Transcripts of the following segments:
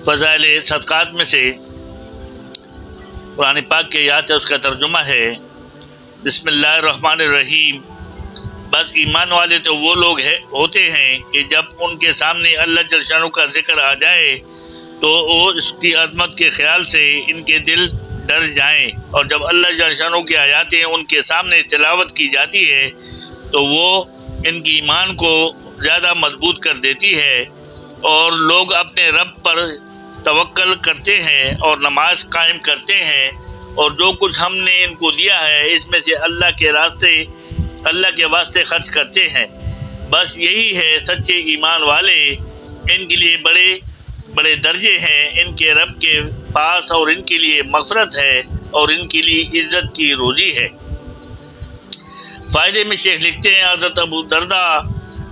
فضائل صدقات میں سے قرآن پاک کی آیات ہے، اس کا ترجمہ ہے بسم اللہ الرحمن الرحیم۔ بس ایمان والے تو وہ لوگ ہوتے ہیں کہ جب ان کے سامنے اللہ جل شانہ کا ذکر آ جائے تو وہ اس کی عظمت کے خیال سے ان کے دل ڈر جائیں، اور جب اللہ جل شانہ کی آیاتیں ان کے سامنے تلاوت کی جاتی ہے تو وہ ان کی ایمان کو زیادہ مضبوط کر دیتی ہے، اور لوگ اپنے رب پر توکل کرتے ہیں اور نماز قائم کرتے ہیں، اور جو کچھ ہم نے ان کو دیا ہے اس میں سے اللہ کے واسطے خرچ کرتے ہیں۔ بس یہی ہے سچے ایمان والے، ان کے لیے بڑے بڑے درجے ہیں ان کے رب کے پاس، اور ان کے لیے مغفرت ہے اور ان کے لیے عزت کی روزی ہے۔ فائدے میں شیخ لکھتے ہیں، حضرت ابو درداء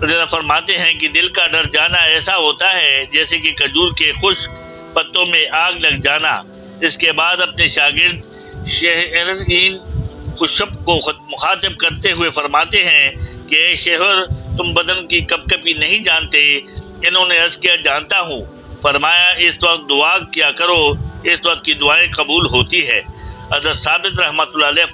رضی اللہ فرماتے ہیں کہ دل کا ڈر جانا ایسا ہوتا ہے جیسے کہ کھجور کے خشک پتوں میں آگ لگ جانا۔ اس کے بعد اپنے شاگرد شہرین خشب کو مخاطب کرتے ہوئے فرماتے ہیں کہ اے شہر، تم بدن کی کپکپی نہیں جانتے؟ انہوں نے عرض کیا جانتا ہوں۔ فرمایا اس وقت دعا کیا کرو، اس وقت کی دعائیں قبول ہوتی ہے۔ حضرت ثابت رحمۃ اللہ علیہ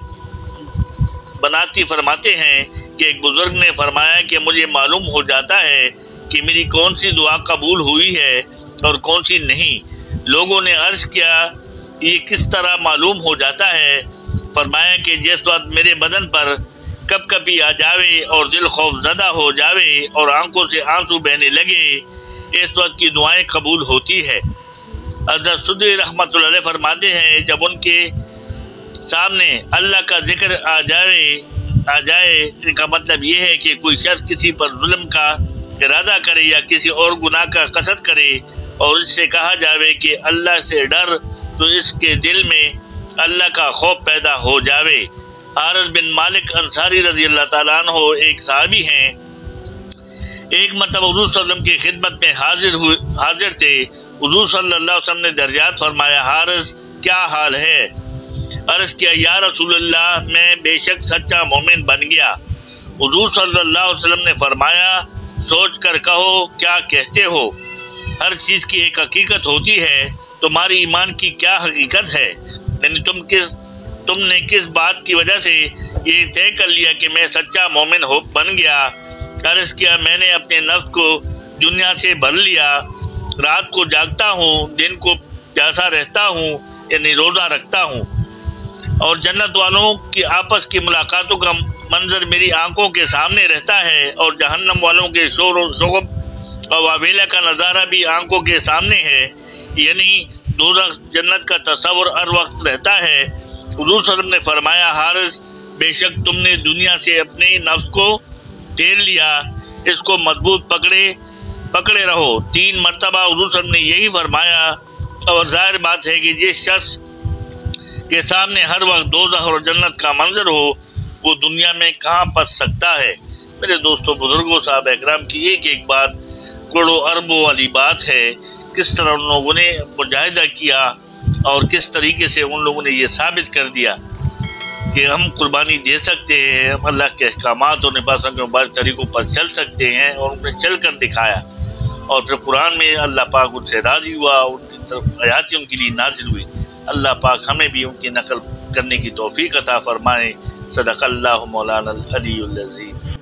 بناتی فرماتے ہیں کہ ایک بزرگ نے فرمایا کہ مجھے معلوم ہو جاتا ہے کہ میری کون سی دعا قبول ہوئی ہے اور کون سی نہیں۔ لوگوں نے عرض کیا یہ کس طرح معلوم ہو جاتا ہے؟ فرمایا کہ جس وقت میرے بدن پر کپ کپی آ جاوے اور دل خوف زدہ ہو جاوے اور آنکھوں سے آنسو بہنے لگے، اس وقت کی دعائیں قبول ہوتی ہے۔ حضرت صدری رحمۃ اللہ علیہ فرماتے ہیں جب ان کے سامنے اللہ کا ذکر آ جائے ان کا مطلب یہ ہے کہ کوئی شخص کسی پر ظلم کا ارادہ کرے یا کسی اور گناہ کا قصد کرے اور اس سے کہا جاوے کہ اللہ سے ڈر، تو اس کے دل میں اللہ کا خوف پیدا ہو جاوے۔ حارث بن مالک انصاری رضی اللہ تعالیٰ عنہ ایک صحابی ہیں، ایک مرتبہ حضور صلی اللہ علیہ وسلم کی خدمت میں حاضر تھے۔ حضور صلی اللہ علیہ وسلم نے درجات فرمایا، حارث کیا حال ہے؟ عرض کیا یا رسول اللہ، میں بے شک سچا مومن بن گیا۔ حضور صلی اللہ علیہ وسلم نے فرمایا، سوچ کر کہو کیا کہتے ہو؟ ہر چیز کی ایک حقیقت ہوتی ہے، تمہاری ایمان کی کیا حقیقت ہے؟ یعنی تم نے کس بات کی وجہ سے یہ طے کر لیا کہ میں سچا مومن بن گیا؟ عرض کیا میں نے اپنے نفس کو دنیا سے بھر لیا، رات کو جاگتا ہوں، دن کو پیاسا رہتا ہوں، یعنی روزہ رکھتا ہوں، اور جنت والوں کی آپس کی ملاقاتوں کا منظر میری آنکھوں کے سامنے رہتا ہے، اور جہنم والوں کے شور و شغب اور واویلا کا نظارہ بھی آنکھوں کے سامنے ہے، یعنی دوزخ جنت کا تصور ہر وقت رہتا ہے۔ حضور صلی اللہ علیہ وسلم نے فرمایا، حارث بے شک تم نے دنیا سے اپنے نفس کو پھیر لیا، اس کو مضبوط پکڑے رہو۔ 3 مرتبہ حضور صلی اللہ علیہ وسلم نے یہی فرمایا، اور ظاہر بات ہے کہ جس شخص کے سامنے ہر وقت دوزخ اور جنت کا منظر ہو وہ دنیا میں کہاں پس سکتا ہے؟ میرے دوستوں، بزرگوں، صحابہ اکرام کی ایک بات کروڑوں اربوں والی بات ہے، کس طرح ان لوگوں نے مجاہدہ کیا اور کس طریقے سے ان لوگوں نے یہ ثابت کر دیا کہ ہم قربانی دے سکتے ہیں، ہم اللہ کے احکامات اور نبی کے مبارک طریقوں پر چل سکتے ہیں، اور ان نے چل کر دکھایا۔ اور پھر قرآن میں اللہ پاک ان سے راضی ہوا، ان کی طرف آیاتیں ان کے لیے نازل ہوئی۔ اللہ پاک ہمیں بھی ان کی نقل کرنے کی توفیق عطا فرمائے۔ صدق اللہ مولانا العلی العظیم۔